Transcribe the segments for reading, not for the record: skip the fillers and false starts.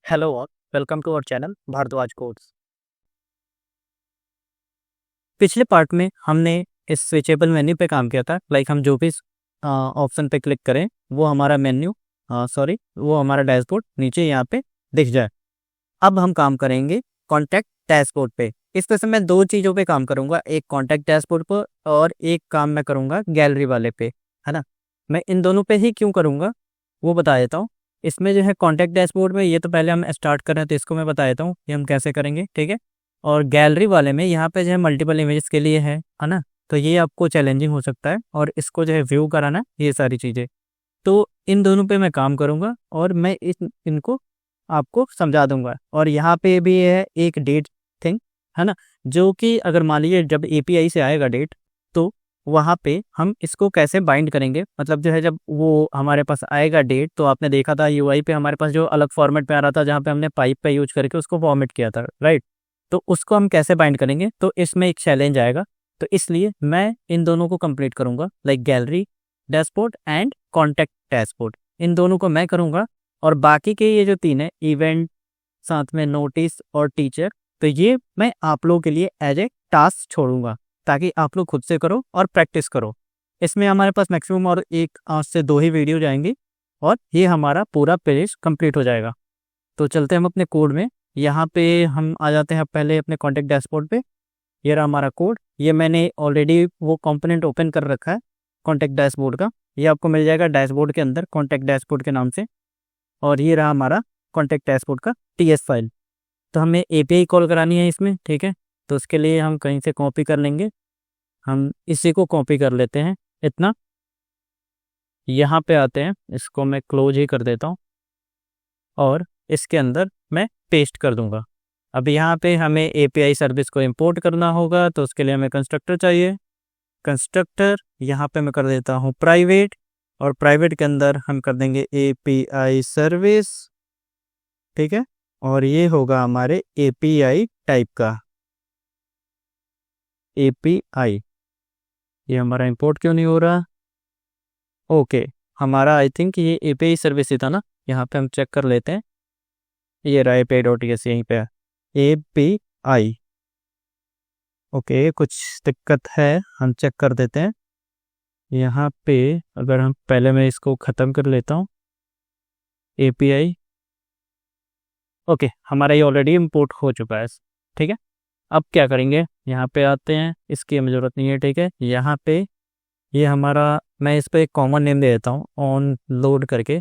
Hello और welcome to our channel Bharadwaj codes. पिछले part में हमने इस स्विचेबल मेन्यू पे काम किया था। हम जो भी ऑप्शन पे क्लिक करें वो हमारा मेन्यू वो हमारा डैशबोर्ड नीचे यहाँ पे दिख जाए। अब हम काम करेंगे कॉन्टैक्ट डैशबोर्ड पे। इस तरह से मैं दो चीज़ों पे काम करूँगा, एक कॉन्टैक्ट डैशबोर्ड पर और एक काम मैं करूँगा गैलरी वाले पे, है ना। मैं इन दोनों पे ही क्यों करूँगा वो बता देता हूँ। इसमें जो है कॉन्टैक्ट डैशबोर्ड में, ये तो पहले हम स्टार्ट कर रहे हैं तो इसको मैं बता देता हूँ कि हम कैसे करेंगे, ठीक है। और गैलरी वाले में यहाँ पे जो है मल्टीपल इमेजेस के लिए है ना। तो ये आपको चैलेंजिंग हो सकता है और इसको जो है व्यू कराना, ये सारी चीज़ें। तो इन दोनों पे मैं काम करूँगा और मैं इनको आपको समझा दूंगा। और यहाँ पे भी है एक डेट थिंग, है ना, जो कि अगर मान लीजिए जब एपीआई से आएगा डेट, तो वहाँ पे हम इसको कैसे बाइंड करेंगे। मतलब जो है जब वो हमारे पास आएगा डेट, तो आपने देखा था यूआई पे हमारे पास जो अलग फॉर्मेट में आ रहा था, जहाँ पे हमने पाइप का यूज करके उसको फॉर्मेट किया था, राइट। तो उसको हम कैसे बाइंड करेंगे, तो इसमें एक चैलेंज आएगा। तो इसलिए मैं इन दोनों को कंप्लीट करूंगा, gallery dashboard and contact dashboard, इन दोनों को मैं करूंगा। और बाकी के ये जो तीन है, इवेंट, साथ में नोटिस और टीचर, तो ये मैं आप लोगों के लिए एज ए टास्क छोड़ूंगा, ताकि आप लोग खुद से करो और प्रैक्टिस करो। इसमें हमारे पास मैक्सिमम और एक आज से दो ही वीडियो जाएंगी और ये हमारा पूरा पेज कंप्लीट हो जाएगा। तो चलते हैं हम अपने कोड में। यहाँ पे हम आ जाते हैं पहले अपने कॉन्टैक्ट डैशबोर्ड पे। ये रहा हमारा कोड। ये मैंने ऑलरेडी वो कंपोनेंट ओपन कर रखा है कॉन्टैक्ट डैशबोर्ड का। ये आपको मिल जाएगा डैशबोर्ड के अंदर कॉन्टैक्ट डैशबोर्ड के नाम से। और ये रहा हमारा कॉन्टैक्ट डैशबोर्ड का टीएस फाइल। तो हमें एपीआई कॉल करानी है इसमें, ठीक है। तो उसके लिए हम कहीं से कॉपी कर लेंगे। हम इसी को कॉपी कर लेते हैं इतना। यहाँ पे आते हैं, इसको मैं क्लोज ही कर देता हूँ और इसके अंदर मैं पेस्ट कर दूंगा। अब यहाँ पे हमें एपीआई सर्विस को इंपोर्ट करना होगा, तो उसके लिए हमें कंस्ट्रक्टर चाहिए। कंस्ट्रक्टर यहाँ पे मैं कर देता हूँ प्राइवेट, और प्राइवेट के अंदर हम कर देंगे एपीआई सर्विस, ठीक है। और ये होगा हमारे एपीआई टाइप का एपीआई। ये हमारा इंपोर्ट क्यों नहीं हो रहा? ओके, हमारा आई थिंक ये एपीआई सर्विस ही था ना। यहाँ पे हम चेक कर लेते हैं। ये रहा एपीआई डॉट एस, यहीं पे एपीआई। ओके, कुछ दिक्कत है, हम चेक कर देते हैं। यहाँ पे अगर हम पहले मैं इसको ख़त्म कर लेता हूँ एपीआई। ओके, हमारा ये ऑलरेडी इंपोर्ट हो चुका है, ठीक है। अब क्या करेंगे, यहाँ पे आते हैं, इसकी हमें ज़रूरत नहीं है, ठीक है। यहाँ पे ये हमारा, मैं इस पर एक कॉमन नेम दे देता हूँ ऑन लोड करके,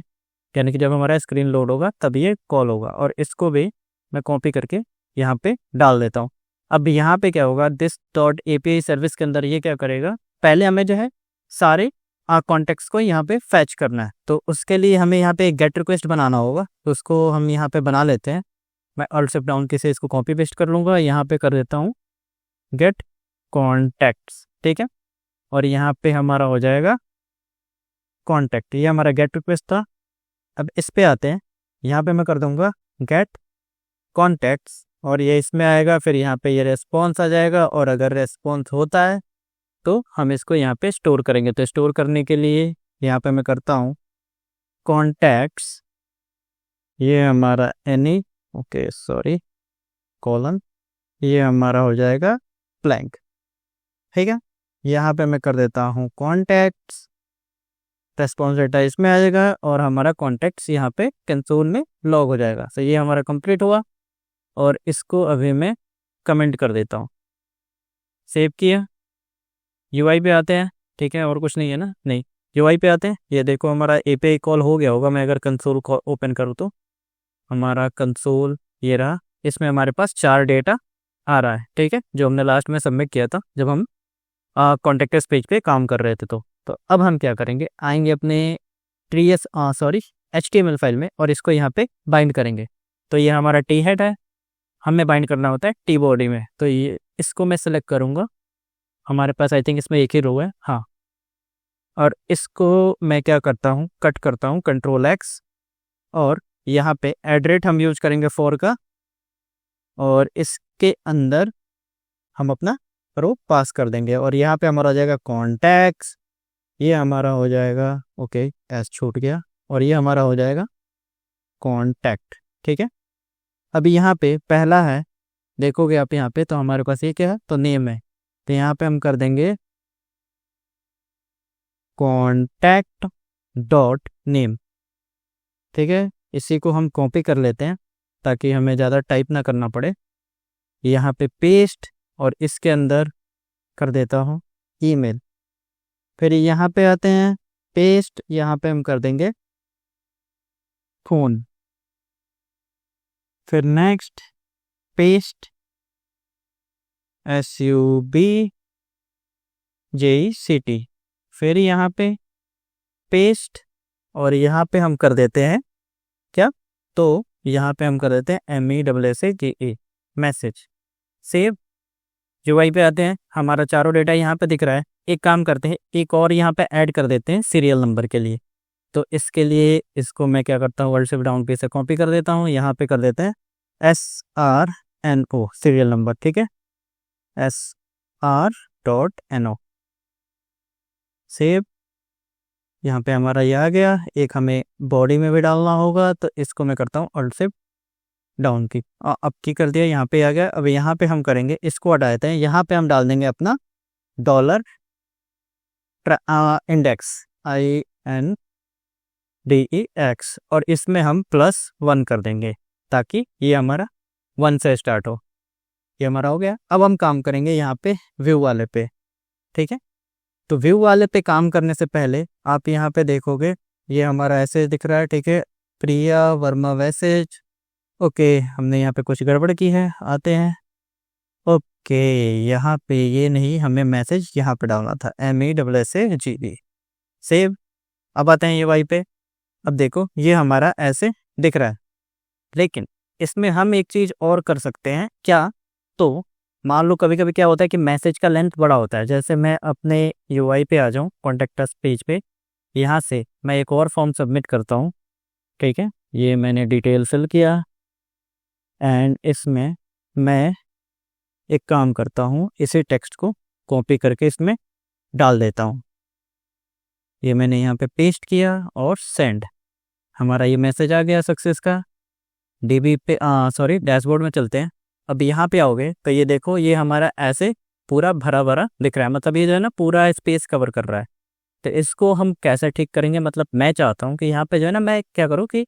यानी कि जब हमारा स्क्रीन लोड होगा तब ये कॉल होगा। और इसको भी मैं कॉपी करके यहाँ पे डाल देता हूँ। अब यहाँ पे क्या होगा, दिस डॉट एपीआई सर्विस के अंदर ये क्या करेगा, पहले हमें जो है सारे कॉन्टेक्ट्स को यहाँ पे फैच करना है। तो उसके लिए हमें यहाँ पे एक गेट रिक्वेस्ट बनाना होगा, तो उसको हम यहाँ पे बना लेते हैं। मैं अल्ट शिफ्ट डाउन की से इसको कॉपी पेस्ट कर लूँगा, यहाँ पे कर देता हूँ गेट कॉन्टैक्ट्स, ठीक है। और यहाँ पे हमारा हो जाएगा कॉन्टैक्ट, ये हमारा गेट रिक्वेस्ट था। अब इस पे आते हैं, यहाँ पे मैं कर दूंगा गेट कॉन्टैक्ट्स, और ये इसमें आएगा। फिर यहाँ पे ये रेस्पॉन्स आ जाएगा, और अगर रेस्पॉन्स होता है तो हम इसको यहाँ पे स्टोर करेंगे। तो स्टोर करने के लिए यहाँ पे मैं करता हूँ कॉन्टैक्ट्स, ये हमारा एनी, ओके सॉरी, कॉलन, ये हमारा हो जाएगा ब्लैंक, ठीक है। यहाँ पे मैं कर देता हूँ कॉन्टैक्ट्स, रेस्पॉन्स डेटा इसमें आ जाएगा, और हमारा कॉन्टैक्ट्स यहाँ पे कंसोल में लॉग हो जाएगा। तो ये हमारा कंप्लीट हुआ। और इसको अभी मैं कमेंट कर देता हूँ, सेव किया। यूआई पे आते हैं, ठीक है, और कुछ नहीं है ना, नहीं। यूआई पे आते हैं, ये देखो हमारा एपीआई कॉल हो गया होगा। मैं अगर कंसोल को ओपन करूँ तो हमारा कंसोल ये रहा। इसमें हमारे पास 4 डेटा आ रहा है, ठीक है, जो हमने लास्ट में सबमिट किया था जब हम कॉन्टेक्टर्स पेज पे काम कर रहे थे। तो अब हम क्या करेंगे, आएंगे अपने ट्रीएस सॉरी एचटीएमएल फाइल में, और इसको यहाँ पे बाइंड करेंगे। तो ये हमारा टी हेड है, हमें बाइंड करना होता है टी बॉडी में। तो ये इसको मैं सेलेक्ट करूँगा। हमारे पास आई थिंक इसमें एक ही रो है, हाँ। और इसको मैं क्या करता हूँ, कट करता हूँ कंट्रोल एक्स, और यहाँ पे एड्रेट हम यूज करेंगे 4 का, और इसके अंदर हम अपना रो पास कर देंगे। और यहाँ पे हमारा हो जाएगा कॉन्टैक्ट्स, ये हमारा हो जाएगा, ओके एस छूट गया, और ये हमारा हो जाएगा कॉन्टैक्ट, ठीक है। अभी यहाँ पे पहला है, देखोगे आप यहाँ पे तो हमारे पास ये क्या है, तो नेम है। तो यहाँ पे हम कर देंगे कॉन्टैक्ट डॉट नेम। ठीक है, इसी को हम कॉपी कर लेते हैं ताकि हमें ज़्यादा टाइप ना करना पड़े। यहाँ पे पेस्ट, और इसके अंदर कर देता हूँ ईमेल। फिर यहाँ पे आते हैं पेस्ट, यहाँ पे हम कर देंगे फ़ोन। फिर नेक्स्ट पेस्ट SUBJECT। फिर यहाँ पे पेस्ट, और यहाँ पे हम कर देते हैं क्या, तो यहाँ पे हम कर देते हैं MESSAGE मैसेज। सेव। UI पे आते हैं, हमारा चारों डेटा यहाँ पे दिख रहा है। एक काम करते हैं, एक और यहाँ पे ऐड कर देते हैं सीरियल नंबर के लिए। तो इसके लिए इसको मैं क्या करता हूँ, Alt Shift डाउन पे से कॉपी कर देता हूँ, यहाँ पे कर देते हैं SRNO सीरियल नंबर। ठीक है, SR.NO। सेव। यहाँ पे हमारा ये आ गया। एक हमें बॉडी में भी डालना होगा, तो इसको मैं करता हूँ Alt Shift डाउन की, अब की कर दिया, यहाँ पे आ गया। अब यहाँ पे हम करेंगे, इसको हटा देते हैं, यहाँ पे हम डाल देंगे अपना डॉलर इंडेक्स INDEX, और इसमें हम +1 कर देंगे ताकि ये हमारा 1 से स्टार्ट हो। ये हमारा हो गया। अब हम काम करेंगे यहाँ पे व्यू वाले पे। ठीक है, तो व्यू वाले पे काम करने से पहले आप यहाँ पे देखोगे ये हमारा ऐसे दिख रहा है। ठीक है, प्रिया वर्मा मैसेज। ओके, हमने यहाँ पे कुछ गड़बड़ की है, आते हैं। ओके, यहाँ पे ये नहीं, हमें मैसेज यहाँ पे डालना था MESSAGE। सेव। अब आते हैं ये वाई पे। अब देखो ये हमारा ऐसे दिख रहा है, लेकिन इसमें हम एक चीज़ और कर सकते हैं क्या, तो मान लो कभी कभी क्या होता है कि मैसेज का लेंथ बड़ा होता है। जैसे मैं अपने UI पे आ जाऊँ, कॉन्टैक्ट अस पेज पे, यहाँ से मैं एक और फॉर्म सबमिट करता हूँ। ठीक है, ये मैंने डिटेल फिल किया, एंड इसमें मैं एक काम करता हूँ, इसी टेक्स्ट को कॉपी करके इसमें डाल देता हूँ। ये मैंने यहाँ पे पेस्ट किया और सेंड। हमारा ये मैसेज आ गया सक्सेस का। DB पे डैशबोर्ड में चलते हैं। अब यहाँ पे आओगे तो ये देखो, ये हमारा ऐसे पूरा भरा भरा दिख रहा है, मतलब ये जो है ना पूरा स्पेस कवर कर रहा है। तो इसको हम कैसे ठीक करेंगे, मतलब मैं चाहता हूँ कि यहाँ पे जो है ना मैं क्या करूँ कि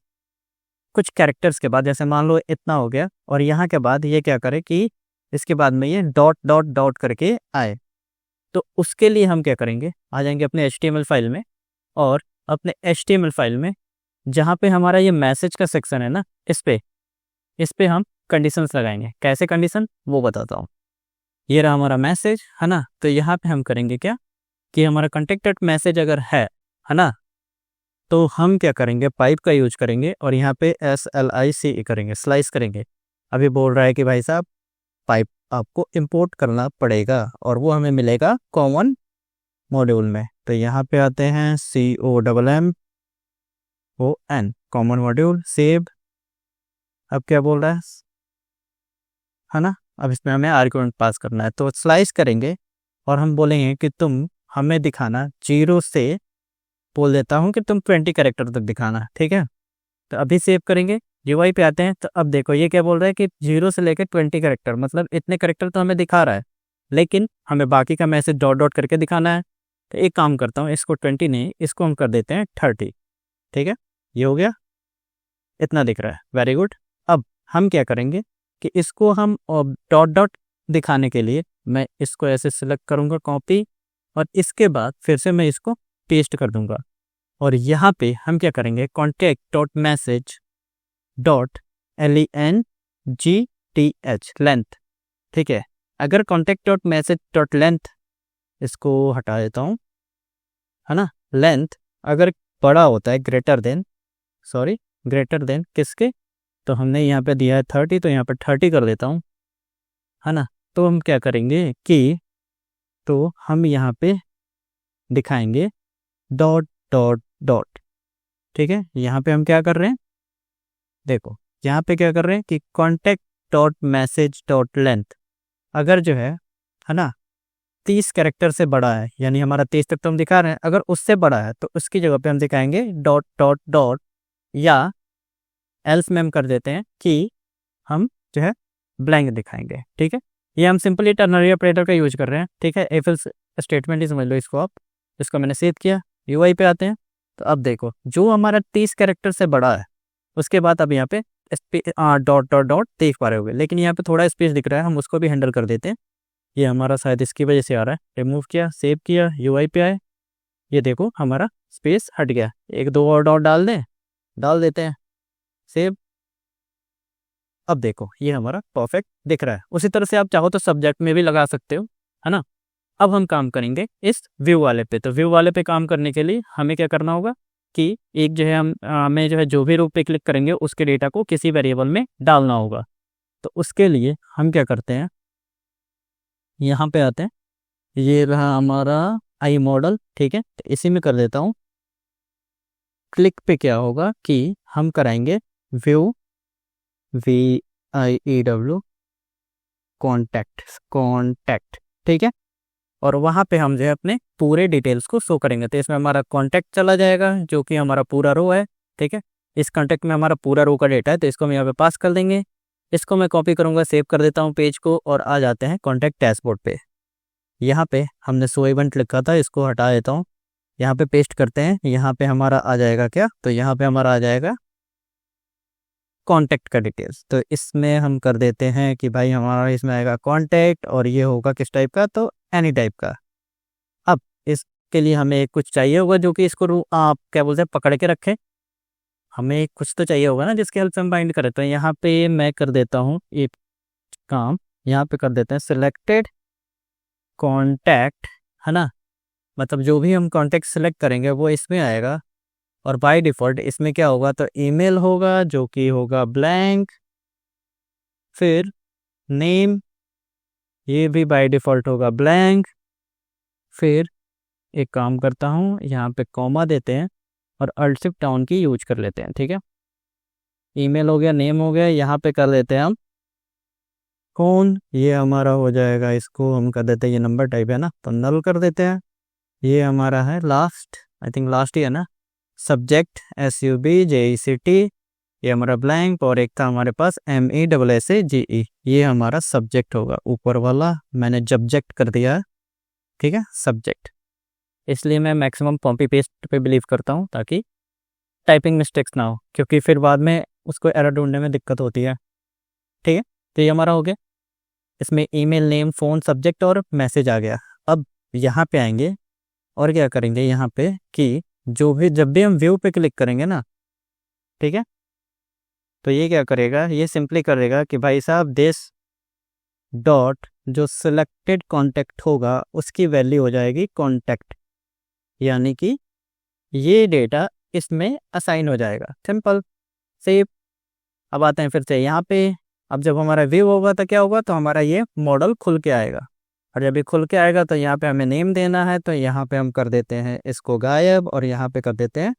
कुछ कैरेक्टर्स के बाद, जैसे मान लो इतना हो गया, और यहाँ के बाद ये क्या करे कि इसके बाद में ये डॉट डॉट डॉट करके आए। तो उसके लिए हम क्या करेंगे, आ जाएंगे अपने HTML फाइल में, और अपने HTML फाइल में जहाँ पे हमारा ये मैसेज का सेक्शन है ना, इस पे हम कंडीशंस लगाएंगे। कैसे कंडीशन वो बताता हूँ। ये रहा हमारा मैसेज, है ना। तो यहाँ पे हम करेंगे क्या कि हमारा कॉन्टेक्टेड मैसेज अगर है ना, तो हम क्या करेंगे, पाइप का यूज करेंगे, और यहाँ पे SLICE करेंगे, स्लाइस करेंगे। अभी बोल रहा है कि भाई साहब पाइप आपको इंपोर्ट करना पड़ेगा, और वो हमें मिलेगा कॉमन मॉड्यूल में। तो यहाँ पे आते हैं COMMON कॉमन मॉड्यूल। सेव। अब क्या बोल रहा है ना, अब इसमें हमें आर्गुमेंट पास करना है। तो स्लाइस करेंगे, और हम बोलेंगे कि तुम हमें दिखाना 0 से, बोल देता हूँ कि तुम 20 कैरेक्टर तक दिखाना। ठीक है, तो अभी सेव करेंगे। UI पे आते हैं, तो अब देखो ये क्या बोल रहा है कि 0 से लेकर 20 कैरेक्टर, मतलब इतने कैरेक्टर तो हमें दिखा रहा है, लेकिन हमें बाकी का मैसेज डॉट डॉट करके दिखाना है। तो एक काम करता हूँ, इसको 20 नहीं, इसको हम कर देते हैं 30। ठीक है, ये हो गया, इतना दिख रहा है। Very good. अब हम क्या करेंगे कि इसको हम डॉट डॉट दिखाने के लिए मैं इसको ऐसे सिलेक्ट करूँगा, कॉपी, और इसके बाद फिर से मैं इसको पेस्ट कर दूंगा। और यहाँ पे हम क्या करेंगे, contact dot message dot LENGTH length. ठीक है, अगर contact dot message dot length, इसको हटा देता हूँ, है ना। लेंथ अगर बड़ा होता है, ग्रेटर देन किसके, तो हमने यहाँ पे दिया है 30, तो यहाँ पे 30 कर देता हूँ, है ना। तो हम क्या करेंगे कि, तो हम यहाँ पे दिखाएंगे डॉट डॉट डॉट। ठीक है, यहाँ पे हम क्या कर रहे हैं, देखो यहाँ पे क्या कर रहे हैं कि contact dot message dot length अगर जो है ना 30 कैरेक्टर से बड़ा है, यानी हमारा 30 तक तो हम दिखा रहे हैं, अगर उससे बड़ा है तो उसकी जगह पे हम दिखाएंगे डॉट डॉट डॉट, या एल्स में हम कर देते हैं कि हम जो है ब्लैंक दिखाएंगे। ठीक है, ये हम सिंपली टर्नरी ऑपरेटर का यूज कर रहे हैं। ठीक है, इफ एल्स स्टेटमेंट ही समझ लो इसको आप। इसको मैंने सेव किया, यूआई पे आते हैं। तो अब देखो जो हमारा 30 कैरेक्टर से बड़ा है उसके बाद अब यहाँ पे डॉट डॉट डॉट देख पा रहे होगे, लेकिन यहाँ पे थोड़ा स्पेस दिख रहा है, हम उसको भी हैंडल कर देते हैं। ये हमारा शायद इसकी वजह से आ रहा है। रिमूव किया, सेव किया, यूआई पे आए, ये देखो हमारा स्पेस हट गया। एक दो और डॉट डाल देते हैं, सेव। अब देखो ये हमारा परफेक्ट दिख रहा है। उसी तरह से आप चाहो तो सब्जेक्ट में भी लगा सकते हो, है ना। अब हम काम करेंगे इस व्यू वाले पे। तो व्यू वाले पे काम करने के लिए हमें क्या करना होगा कि एक जो है हमें जो है जो भी रो पे क्लिक करेंगे उसके डेटा को किसी वेरिएबल में डालना होगा। तो उसके लिए हम क्या करते हैं, यहाँ पे आते हैं, ये रहा हमारा आई मॉडल। ठीक है, तो इसी में कर देता हूँ। क्लिक पे क्या होगा कि हम कराएंगे व्यू VIEW कॉन्टैक्ट। ठीक है, और वहाँ पे हम जो है अपने पूरे डिटेल्स को शो करेंगे। तो इसमें हमारा कॉन्टैक्ट चला जाएगा जो कि हमारा पूरा रो है। ठीक है, इस कॉन्टैक्ट में हमारा पूरा रो का डेटा है, तो इसको हम यहाँ पे पास कर देंगे। इसको मैं कॉपी करूँगा, सेव कर देता हूँ पेज को, और आ जाते हैं कॉन्टैक्ट डैशबोर्ड पे। यहाँ पे हमने शो इवेंट लिखा था, इसको हटा देता हूँ, यहाँ पे पेस्ट करते हैं। यहाँ पे हमारा आ जाएगा क्या, तो यहाँ पे हमारा आ जाएगा कॉन्टैक्ट का डिटेल्स। तो इसमें हम कर देते हैं कि भाई हमारा इसमें आएगा कॉन्टैक्ट, और ये होगा किस टाइप का, तो एनी टाइप का। अब इसके लिए हमें कुछ चाहिए होगा जो कि इसको आप क्या बोलते हैं पकड़ के रखें। हमें कुछ तो चाहिए होगा ना जिसके हेल्प से हम बाइंड करें। तो यहाँ पे मैं कर देता हूँ एक काम, यहाँ पे कर देते हैं सिलेक्टेड कॉन्टैक्ट, है ना। मतलब जो भी हम कॉन्टैक्ट सेलेक्ट करेंगे वो इसमें आएगा, और बाय डिफ़ॉल्ट इसमें क्या होगा, तो ईमेल होगा जो कि होगा ब्लैंक, फिर नेम, ये भी बाय डिफ़ॉल्ट होगा ब्लैंक। फिर एक काम करता हूँ, यहाँ पे कॉमा देते हैं और अल्ट शिफ्ट डाउन की यूज कर लेते हैं। ठीक है, ईमेल हो गया, नेम हो गया, यहाँ पे कर लेते हैं हम कौन, ये हमारा हो जाएगा, इसको हम कर देते हैं, ये नंबर टाइप है ना तो नल कर देते हैं। ये हमारा है लास्ट, आई थिंक लास्ट ही है ना। सब्जेक्ट SUBJECT, ये हमारा ब्लैंक, और एक था हमारे पास MESSAGE, ये हमारा सब्जेक्ट होगा। ऊपर वाला मैंने जबजेक्ट कर दिया है। ठीक है, सब्जेक्ट। इसलिए मैं मैक्सिमम कॉपी पेस्ट पे बिलीव करता हूँ ताकि टाइपिंग मिस्टेक्स ना हो, क्योंकि फिर बाद में उसको एरर ढूंढने में दिक्कत होती है। ठीक है, तो ये हमारा हो गया। इसमें ईमेल, नेम, फ़ोन, सब्जेक्ट और मैसेज आ गया। अब यहाँ पे आएंगे और क्या करेंगे यहाँ पे कि जब भी हम व्यू पे क्लिक करेंगे ना, ठीक है, तो ये क्या करेगा, ये सिंपली करेगा कि भाई साहब दिस डॉट जो सिलेक्टेड कॉन्टैक्ट होगा उसकी वैल्यू हो जाएगी कॉन्टैक्ट, यानी कि ये डेटा इसमें असाइन हो जाएगा। Simple, save. अब आते हैं फिर से यहाँ पे। अब जब हमारा व्यू होगा तो क्या होगा, तो हमारा ये मॉडल खुल के आएगा, और जब ये खुल के आएगा तो यहाँ पे हमें नेम देना है। तो यहाँ पे हम कर देते हैं इसको गायब, और यहाँ पे कर देते हैं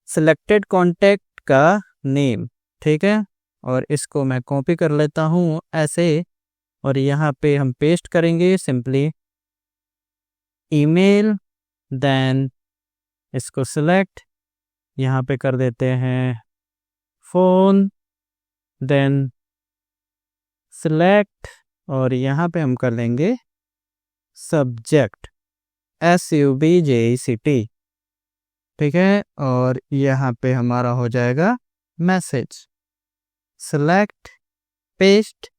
सिलेक्टेड कॉन्टैक्ट का नेम। ठीक है, और इसको मैं कॉपी कर लेता हूँ ऐसे, और यहाँ पे हम पेस्ट करेंगे सिंपली ईमेल, देन इसको सिलेक्ट, यहाँ पे कर देते हैं फ़ोन, देन सिलेक्ट, और यहाँ पे हम कर लेंगे सब्जेक्ट SUBJECT। ठीक है, और यहाँ पे हमारा हो जाएगा मैसेज, सिलेक्ट, पेस्ट,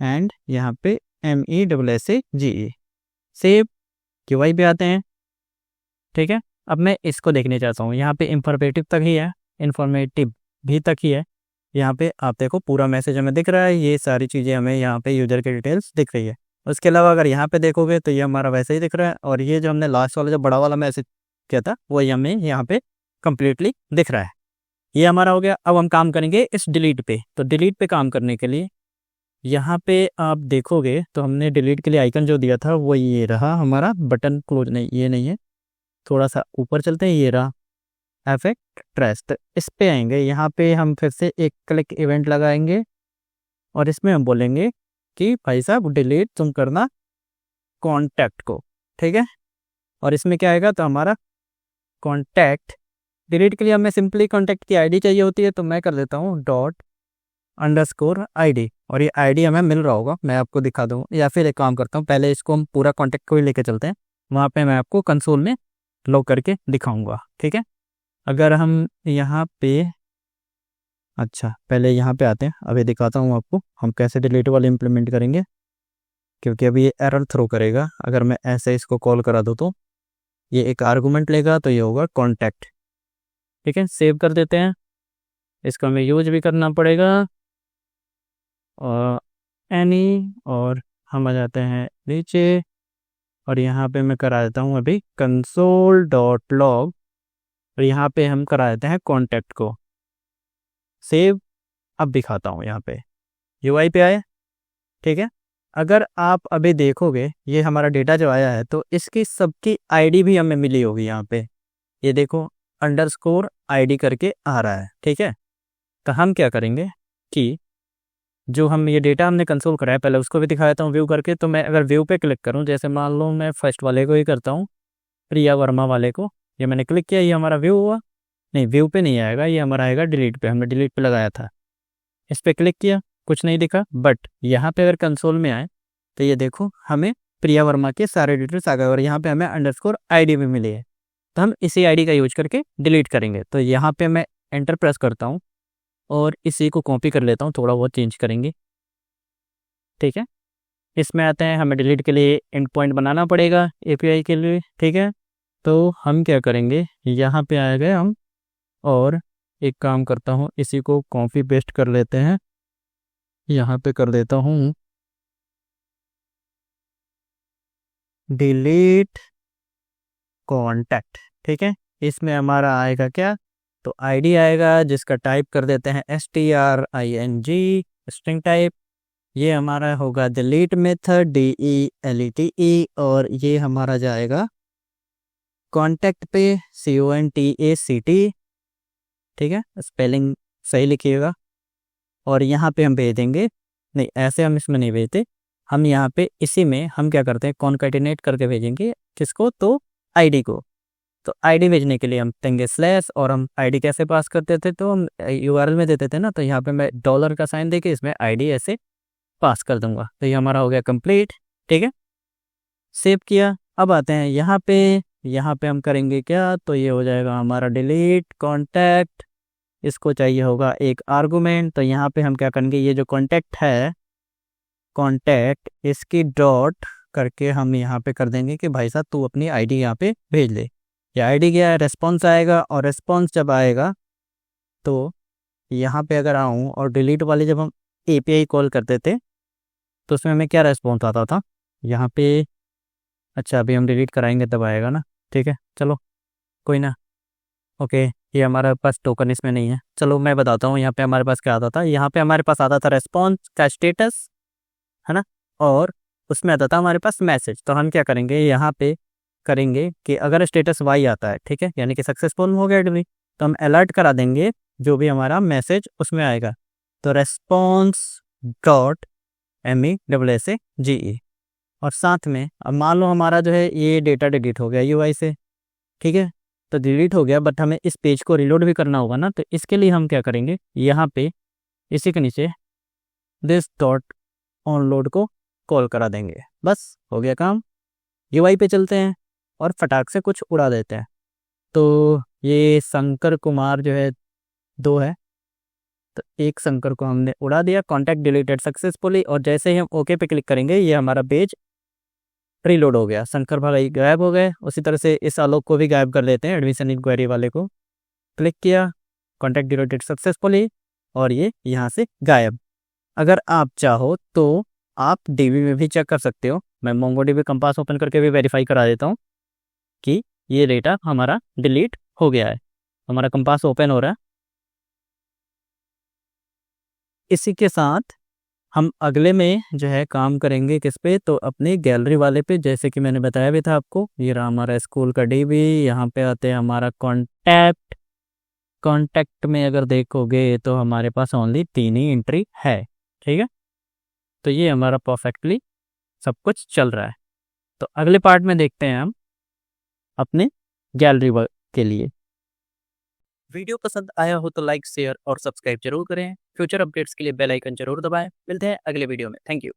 एंड यहाँ पे MESSAGE, सेव। QI पे आते हैं। ठीक है, अब मैं इसको देखने चाहता हूँ। यहाँ पे इंफॉर्मेटिव तक ही है, इंफॉर्मेटिव भी तक ही है। यहाँ पे आप देखो पूरा मैसेज हमें दिख रहा है, ये सारी चीज़ें हमें यहाँ पे यूज़र की डिटेल्स दिख रही है। उसके अलावा अगर यहाँ पे देखोगे तो ये हमारा वैसे ही दिख रहा है, और ये जो हमने लास्ट वाला जो बड़ा वाला मैसेज किया था वो हमें यहाँ पे कम्प्लीटली दिख रहा है। ये हमारा हो गया। अब हम काम करेंगे इस डिलीट पे। तो डिलीट पे काम करने के लिए यहाँ पे आप देखोगे तो हमने डिलीट के लिए आइकन जो दिया था वो ये रहा हमारा, बटन क्लोज नहीं, ये नहीं है, थोड़ा सा ऊपर चलते हैं, ये रहा इफेक्ट ट्रेस। तो इस पे आएंगे, यहाँ पे हम फिर से एक क्लिक इवेंट लगाएंगे, और इसमें हम बोलेंगे कि भाई साहब डिलीट तुम करना कॉन्टैक्ट को। ठीक है, और इसमें क्या आएगा, तो हमारा कॉन्टैक्ट डिलीट के लिए हमें सिंपली कॉन्टैक्ट की आईडी चाहिए होती है, तो मैं कर देता हूँ डॉट _ID, और ये ID हमें मिल रहा होगा, मैं आपको दिखा दूँ, या फिर एक काम करता हूँ, पहले इसको हम पूरा कॉन्टैक्ट को ही लेके चलते हैं, वहाँ पे मैं आपको कंसोल में लॉग करके दिखाऊंगा, ठीक है। अगर हम यहाँ पे, अच्छा पहले यहाँ पे आते हैं, अभी दिखाता हूँ आपको हम कैसे डिलीट वाले इम्प्लीमेंट करेंगे, क्योंकि अभी ये एरर थ्रो करेगा अगर मैं ऐसे इसको कॉल करा दूँ। तो ये एक आर्गूमेंट लेगा, तो ये होगा कॉन्टैक्ट, ठीक है। सेव कर देते हैं, इसको हमें यूज भी करना पड़ेगा, और एनी, और हम आ जाते हैं नीचे, और यहाँ पे मैं करा देता हूँ अभी console.log, और यहाँ पे हम करा देते हैं कॉन्टैक्ट को सेव। अब दिखाता हूँ, यहाँ पे UI पे आए, ठीक है। अगर आप अभी देखोगे ये हमारा डेटा जो आया है, तो इसकी सबकी ID भी हमें मिली होगी यहाँ पे, ये देखो _ID करके आ रहा है, ठीक है। तो हम क्या करेंगे कि जो हम ये डेटा हमने कंसोल कराया, पहले उसको भी दिखा देता हूँ व्यू करके। तो मैं अगर व्यू पे क्लिक करूँ, जैसे मान लो मैं फर्स्ट वाले को ही करता हूँ, प्रिया वर्मा वाले को, ये मैंने क्लिक किया, ये हमारा व्यू हुआ, नहीं व्यू पे नहीं आएगा, ये हमारा आएगा डिलीट पे, हमने डिलीट पे लगाया था। इस पर क्लिक किया, कुछ नहीं दिखा, बट यहाँ पे अगर कंसोल में आए तो ये देखो हमें प्रिया वर्मा के सारे डिटेल्स आ गए, और यहाँ पे हमें _ID भी मिली है। तो हम इसी ID का यूज करके डिलीट करेंगे। तो यहाँ पे मैं एंटर प्रेस करता हूँ, और इसी को कॉपी कर लेता हूँ, थोड़ा बहुत चेंज करेंगे, ठीक है। इसमें आते हैं, हमें डिलीट के लिए एंड पॉइंट बनाना पड़ेगा API के लिए, ठीक है। तो हम क्या करेंगे, यहाँ पे आए गए हम, और एक काम करता हूँ, इसी को कॉपी पेस्ट कर लेते हैं, यहाँ पे कर देता हूँ डिलीट कॉन्टैक्ट, ठीक है। इसमें हमारा आएगा क्या, तो ID आएगा, जिसका टाइप कर देते हैं string, स्ट्रिंग टाइप। ये हमारा होगा डिलीट मेथड DELETE, और ये हमारा जाएगा कॉन्टैक्ट पे CONTACT, ठीक है, स्पेलिंग सही लिखिएगा। और यहाँ पे हम भेज देंगे, नहीं ऐसे हम इसमें नहीं भेजते, हम यहाँ पे इसी में हम क्या करते हैं, कॉन्कैटिनेट करके भेजेंगे, किसको, तो ID को। तो ID भेजने के लिए हम देंगे स्लैश, और हम ID कैसे पास करते थे, तो हम URL में देते थे ना, तो यहाँ पे मैं डॉलर का साइन देके इसमें ID ऐसे पास कर दूंगा। तो ये हमारा हो गया कंप्लीट, ठीक है। सेव किया, अब आते हैं यहाँ पे, यहाँ पे हम करेंगे क्या, तो ये हो जाएगा हमारा डिलीट कॉन्टैक्ट, इसको चाहिए होगा एक आर्गुमेंट। तो यहाँ पे हम क्या करेंगे, ये जो कॉन्टैक्ट है, कॉन्टैक्ट इसकी डॉट करके हम यहाँ पे कर देंगे कि भाई साहब तू अपनी ID यहाँ पे भेज ले। ये ID क्या है, रेस्पॉन्स आएगा, और रेस्पॉन्स जब आएगा तो यहाँ पे अगर आऊँ, और डिलीट वाले जब हम API कॉल करते थे, तो उसमें हमें क्या रेस्पॉन्स आता था यहाँ पे, अच्छा अभी हम डिलीट कराएंगे तब आएगा ना, ठीक है, चलो कोई ना, ओके। ये हमारे पास टोकन इसमें नहीं है, चलो मैं बताता हूँ यहाँ पे हमारे पास क्या आता था। यहाँ पे हमारे पास आता था रेस्पॉन्स का स्टेटस, है ना, और उसमें आता था हमारे पास मैसेज। तो हम क्या करेंगे, यहाँ पे करेंगे कि अगर स्टेटस Y आता है, ठीक है, यानी कि सक्सेसफुल हो गया डिलीवरी, तो हम अलर्ट करा देंगे जो भी हमारा मैसेज उसमें आएगा, तो response.MESSAGE। और साथ में अब मान लो हमारा जो है ये डेटा डिलीट हो गया UI से, ठीक है, तो डिलीट हो गया, बट हमें इस पेज को रिलोड भी करना होगा ना, तो इसके लिए हम क्या करेंगे, यहाँ पे इसी के नीचे this.onload को कॉल करा देंगे, बस हो गया काम। UI पे चलते हैं और फटाक से कुछ उड़ा देते हैं। तो ये शंकर कुमार जो है 2 है, तो एक शंकर को हमने उड़ा दिया, कॉन्टैक्ट डिलीटेड सक्सेसफुली, और जैसे ही हम ओके पे क्लिक करेंगे ये हमारा पेज रीलोड हो गया, शंकर भाई गायब हो गए। उसी तरह से इस आलोक को भी गायब कर लेते हैं, एडमिशन इंक्वायरी वाले को क्लिक किया, कॉन्टैक्ट डिलीटेड सक्सेसफुली, और ये यहाँ से गायब। अगर आप चाहो तो आप DB में भी चेक कर सकते हो, मैं MongoDB कंपास ओपन करके भी वेरीफाई करा देता हूँ कि ये डेटा हमारा डिलीट हो गया है। हमारा कंपास ओपन हो रहा है। इसी के साथ हम अगले में जो है काम करेंगे किस पे, तो अपनी गैलरी वाले पे, जैसे कि मैंने बताया भी था आपको, ये रहा हमारा स्कूल का DB। यहाँ पे आते हैं हमारा कॉन्टैक्ट, कॉन्टैक्ट में अगर देखोगे तो हमारे पास ओनली 3 ही एंट्री है, ठीक है। तो ये हमारा परफेक्टली सब कुछ चल रहा है। तो अगले पार्ट में देखते हैं हम अपने गैलरी वर्क के लिए। वीडियो पसंद आया हो तो लाइक शेयर और सब्सक्राइब जरूर करें। फ्यूचर अपडेट्स के लिए बेल आइकन जरूर दबाएं। मिलते हैं अगले वीडियो में। Thank you.